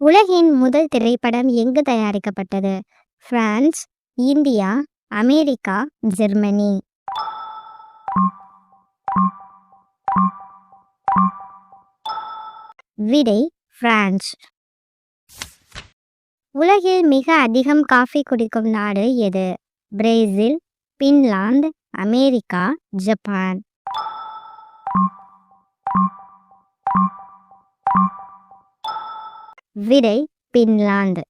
உலகின் முதல் திரைப்படம் எங்கு தயாரிக்கப்பட்டது? France, India, America, Germany. விடை பிரான்ஸ். உலகில் மிக அதிகம் காஃபி குடிக்கும் நாடு எது? Brazil, Finland, America, Japan. விடை பின்லாந்து.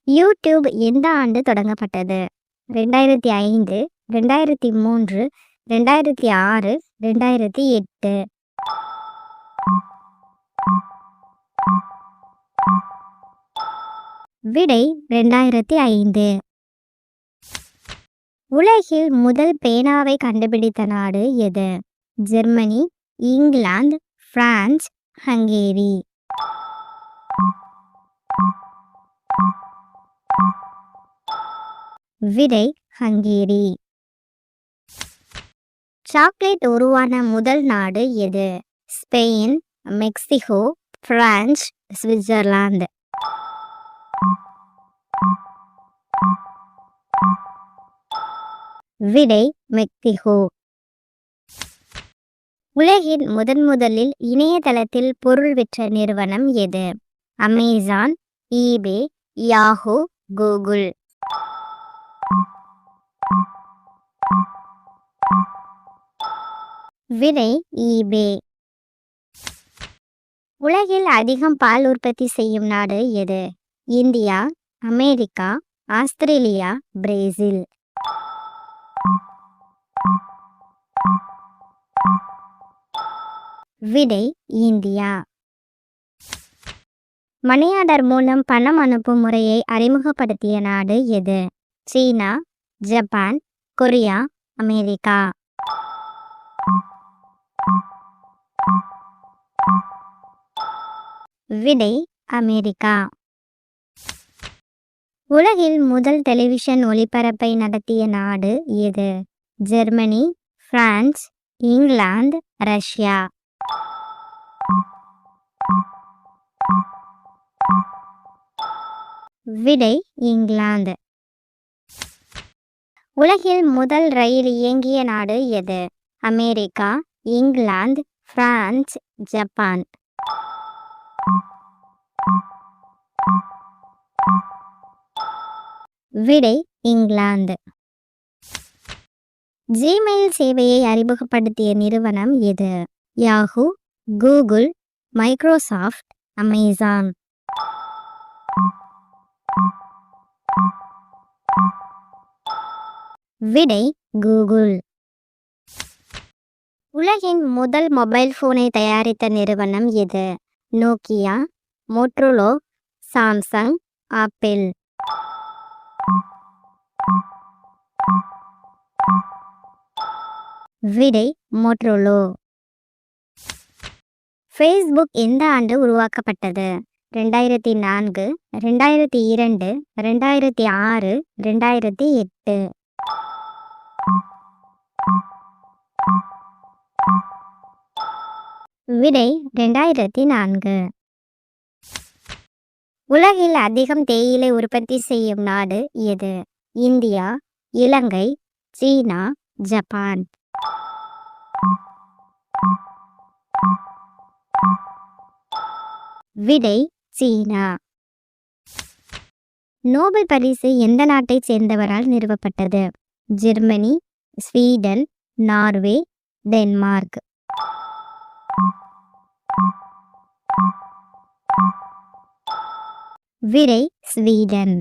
யூடியூப் எந்த ஆண்டு தொடங்கப்பட்டது? 2005, 2003, 2006, 2008. விடை 2005. உலகில் முதல் பேனாவை கண்டுபிடித்த நாடு எது? Germany, England, France, Hungary. விடை ஹங்கேரி. சாக்லேட் உருவான முதல் நாடு எது? Spain, Mexico, France, Switzerland. விடை மெக்சிகோ. உலகின் முதலில் இணையதளத்தில் பொருள் விற்ற நிறுவனம் எது? Amazon, eBay, Yahoo, Google. விடை ஈபே. உலகில் அதிகம் பால் உற்பத்தி செய்யும் நாடு எது? India, America, Australia, Brazil. விடை இந்தியா. மணி ஆர்டர் மூலம் பணம் அனுப்பும் முறையை அறிமுகப்படுத்திய நாடு எது? சீனா, ஜப்பான், கொரியா, அமெரிக்கா. விடை அமெரிக்கா. உலகில் முதல் டெலிவிஷன் ஒளிபரப்பை நடத்திய நாடு எது? Germany, France, England, Russia. விடை இங்கிலாந்து. உலகில் முதல் ரயில் இயங்கிய நாடு எது? America, England, France, Japan. விடை இங்கிலாந்து. ஜிமெயில் சேவையை அறிமுகப்படுத்திய நிறுவனம் எது? Yahoo, Google, Microsoft, Amazon. விடை கூகுள். உலகின் முதல் மொபைல் போனை தயாரித்த நிறுவனம் எது? Nokia, Motorola, Samsung, apple. விடை மோட்டோரோலா. ஃபேஸ்புக் எந்த ஆண்டு உருவாக்கப்பட்டது? 2004, 2002, 2006, 2008. விடை 2004. உலகில் அதிகம் தேயிலை உற்பத்தி செய்யும் நாடு எது? இந்தியா, இலங்கை, சீனா, ஜப்பான். விடை சீனா. நோபல் பரிசு எந்த நாட்டைச் சேர்ந்தவரால் நிறுவப்பட்டது? Germany, Sweden, Norway, Denmark. விடை ஸ்வீடன்.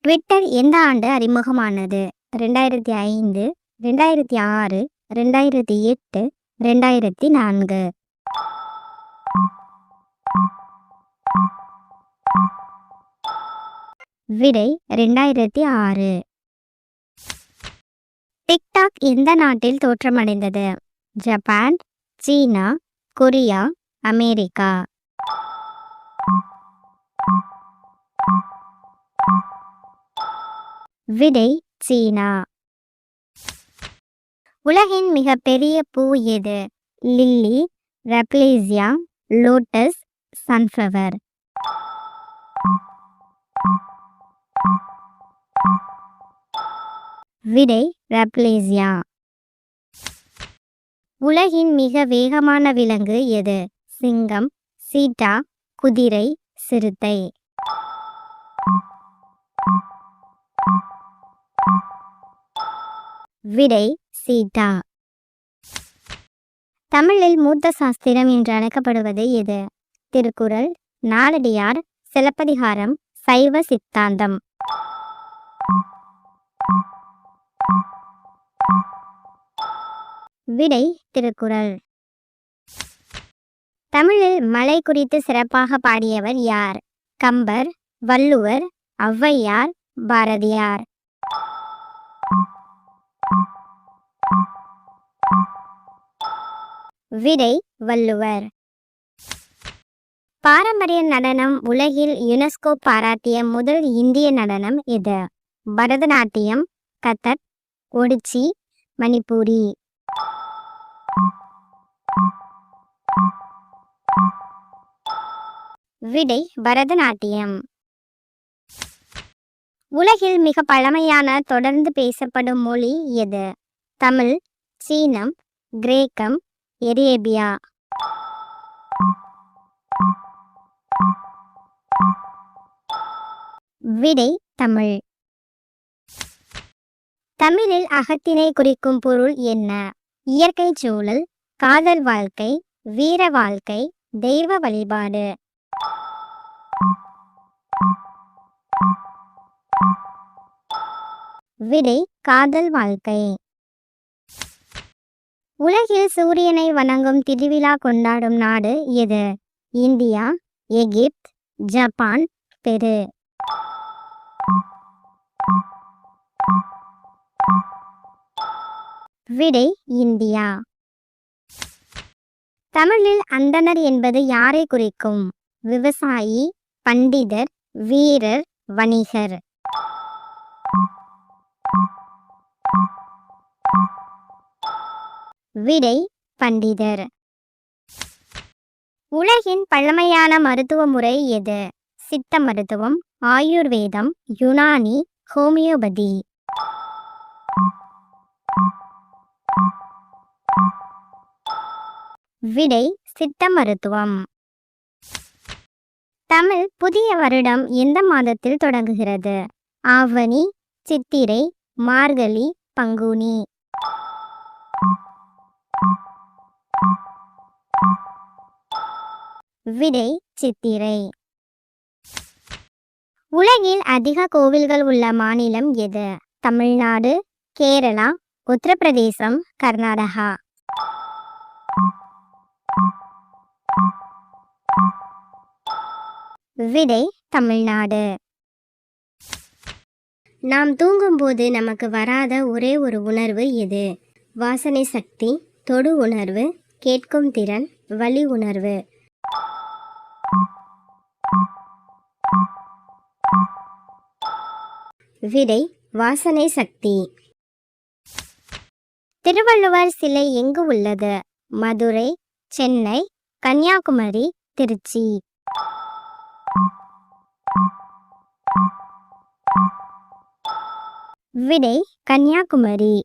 ட்விட்டர் எந்த ஆண்டு அறிமுகமானது? 2005, 2006, 2008, 2004. விடை 2006. டிக்டாக் எந்த நாட்டில் தோற்றமடைந்தது? ஜப்பான், சீனா, கொரியா, அமெரிக்கா. விடை சீனா. உலகின் மிகப்பெரிய பூ எது? Lily, rafflesia, lotus, sunflower. விடை ரப்லேசியா. உலகின் மிக வேகமான விலங்கு எது? சிங்கம், சீட்டா, குதிரை, சிறுத்தை. விடை சீட்டா. தமிழில் மூத்த சாஸ்திரம் என்று அழைக்கப்படுவது எது? திருக்குறள், நாலடியார், சிலப்பதிகாரம், சைவ சித்தாந்தம். விடை திருக்குறள். தமிழில் மலை குறித்து சிறப்பாக பாடியவர் யார்? கம்பர், வள்ளுவர், ஔவையார், பாரதியார். விடை வள்ளுவர். பாரம்பரிய நடனம் உலகில் யுனெஸ்கோ பாராட்டிய முதல் இந்திய நடனம் எது? பரதநாட்டியம், கதக், ஒடிச்சி, மணிப்பூரி. விடை பரதநாட்டியம். உலகில் மிக பழமையான தொடர்ந்து பேசப்படும் மொழி எது? தமிழ், சீனம், கிரேக்கம், எரேபியா. விடை தமிழ். தமிழில் அகத்திணை குறிக்கும் பொருள் என்ன? இயற்கை சூழல், காதல் வாழ்க்கை, வீர வாழ்க்கை, தெய்வ வழிபாடு. விடை காதல் வாழ்க்கை. உலகில் சூரியனை வணங்கும் திருவிழா கொண்டாடும் நாடு எது? இந்தியா, எகிப்து, ஜப்பான், பெரு. விடை இந்தியா. தமிழில் அந்தணர் என்பது யாரை குறிக்கும்? விவசாயி, பண்டிதர், வீரர், வணிகர். விடை பண்டிதர். உலகின் பழமையான மருத்துவ முறை எது? சித்த மருத்துவம், ஆயுர்வேதம், யுனானி, ஹோமியோபதி. விடை சித்த மருத்துவம். தமிழ் புதிய வருடம் எந்த மாதத்தில் தொடங்குகிறது? ஆவணி, சித்திரை, மார்கழி, பங்குனி. விடை சித்திரை. உலகில் அதிக கோவில்கள் உள்ள மாநிலம் எது? தமிழ்நாடு, கேரளா, உத்தரப்பிரதேசம், கர்நாடகா. விடை தமிழ்நாடு. நாம் தூங்கும்போது நமக்கு வராத ஒரே ஒரு உணர்வு எது? வாசனை சக்தி, தொடு உணர்வு, கேட்கும் திறன், வலி உணர்வு. விடை வாசனை சக்தி. திருவள்ளுவர் சிலை எங்கு உள்ளது? மதுரை, சென்னை, கன்னியாகுமரி, திருச்சி. விடை கன்னியாகுமரி.